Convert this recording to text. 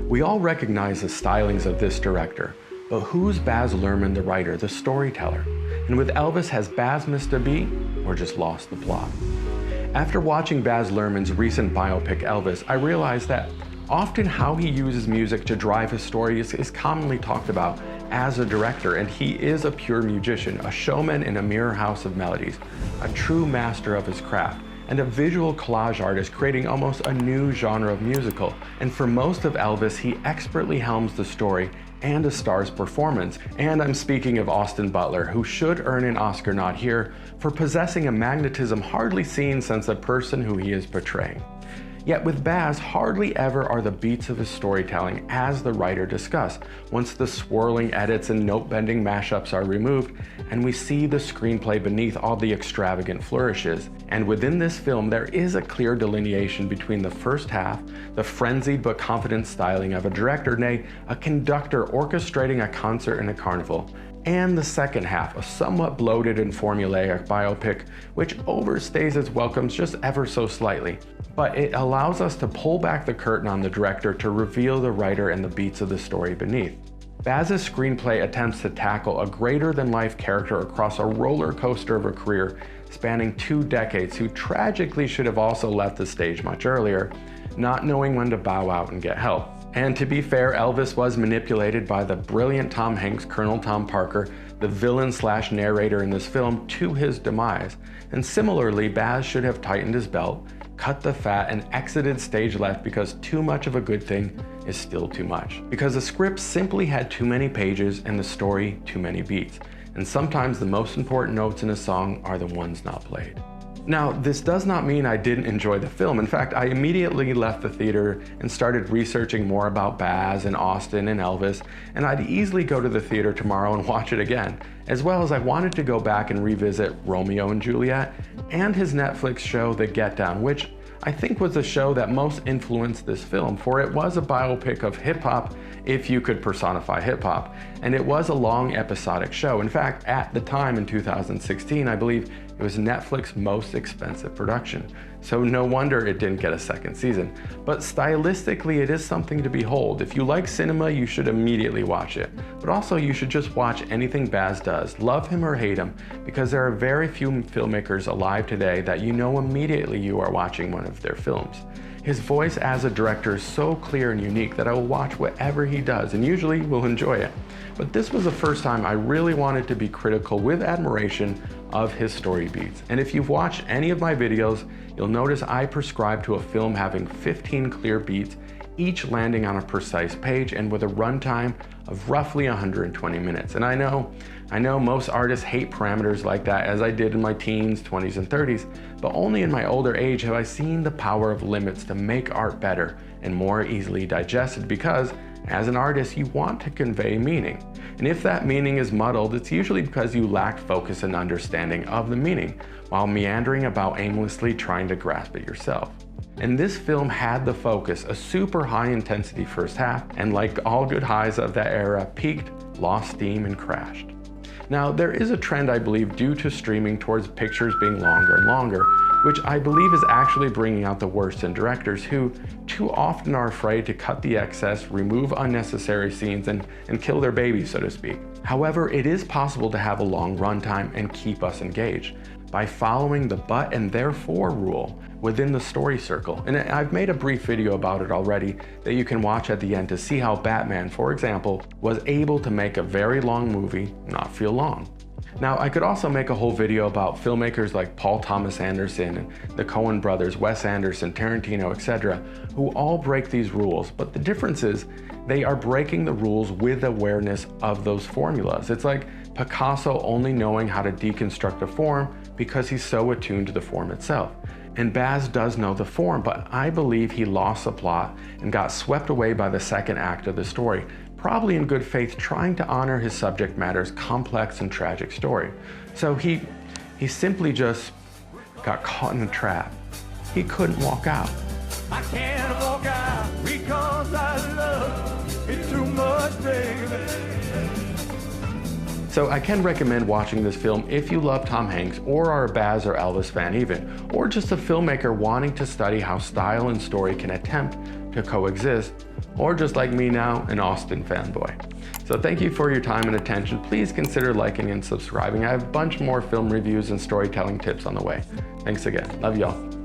We all recognize the stylings of this director, but who's Baz Luhrmann, the writer, the storyteller? And with Elvis, has Baz missed a beat or just lost the plot? After watching Baz Luhrmann's recent biopic Elvis, I realized that often how he uses music to drive his story is commonly talked about as a director, and he is a pure musician, a showman in a mere house of melodies, a true master of his craft, and a visual collage artist creating almost a new genre of musical. And for most of Elvis, he expertly helms the story and a star's performance. And I'm speaking of Austin Butler, who should earn an Oscar nod here for possessing a magnetism hardly seen since the person who he is portraying. Yet with Baz, hardly ever are the beats of his storytelling as the writer discussed, once the swirling edits and note-bending mashups are removed, and we see the screenplay beneath all the extravagant flourishes. And within this film, there is a clear delineation between the first half, the frenzied but confident styling of a director, nay, a conductor orchestrating a concert in a carnival, and the second half, a somewhat bloated and formulaic biopic which overstays its welcomes just ever so slightly. But it allows us to pull back the curtain on the director to reveal the writer and the beats of the story beneath. Baz's screenplay attempts to tackle a greater-than-life character across a roller coaster of a career spanning 2 decades who tragically should have also left the stage much earlier, not knowing when to bow out and get help. And to be fair, Elvis was manipulated by the brilliant Tom Hanks, Colonel Tom Parker, the villain/narrator in this film, to his demise. And similarly, Baz should have tightened his belt, cut the fat, and exited stage left because too much of a good thing is still too much. Because the script simply had too many pages and the story too many beats. And sometimes the most important notes in a song are the ones not played. Now, this does not mean I didn't enjoy the film. In fact, I immediately left the theater and started researching more about Baz and Austin and Elvis, and I'd easily go to the theater tomorrow and watch it again, as well as I wanted to go back and revisit Romeo and Juliet and his Netflix show The Get Down, which I think was the show that most influenced this film, for it was a biopic of hip-hop, if you could personify hip-hop, and it was a long episodic show. In fact, at the time in 2016, I believe it was Netflix's most expensive production, so no wonder it didn't get a second season. But stylistically, it is something to behold. If you like cinema, you should immediately watch it. But also, you should just watch anything Baz does, love him or hate him, because there are very few filmmakers alive today that you know immediately you are watching one of their films. His voice as a director is so clear and unique that I will watch whatever he does, and usually will enjoy it. But this was the first time I really wanted to be critical with admiration of his story beats. And if you've watched any of my videos, you'll notice I prescribe to a film having 15 clear beats, each landing on a precise page and with a runtime of roughly 120 minutes. And I know most artists hate parameters like that, as I did in my teens, 20s, and 30s, but only in my older age have I seen the power of limits to make art better and more easily digested, because as an artist, you want to convey meaning. And if that meaning is muddled, it's usually because you lacked focus and understanding of the meaning, while meandering about aimlessly trying to grasp it yourself. And this film had the focus, a super high intensity first half, and like all good highs of that era, peaked, lost steam, and crashed. Now, there is a trend, I believe, due to streaming towards pictures being longer and longer, which I believe is actually bringing out the worst in directors who too often are afraid to cut the excess, remove unnecessary scenes, and kill their baby, so to speak. However, it is possible to have a long runtime and keep us engaged by following the but and therefore rule within the story circle. And I've made a brief video about it already that you can watch at the end to see how Batman, for example, was able to make a very long movie not feel long. Now, I could also make a whole video about filmmakers like Paul Thomas Anderson and the Coen brothers, Wes Anderson, Tarantino, etc., who all break these rules, but the difference is they are breaking the rules with awareness of those formulas. It's like Picasso only knowing how to deconstruct a form because he's so attuned to the form itself. And Baz does know the form, but I believe he lost the plot and got swept away by the second act of the story, probably in good faith trying to honor his subject matter's complex and tragic story. So he simply just got caught in a trap. He couldn't walk out. I can't walk out because I love it too much, baby. So I can recommend watching this film if you love Tom Hanks or are a Baz or Elvis fan even, or just a filmmaker wanting to study how style and story can attempt to coexist, or just like me now, an Austin fanboy. So thank you for your time and attention. Please consider liking and subscribing. I have a bunch more film reviews and storytelling tips on the way. Thanks again. Love y'all.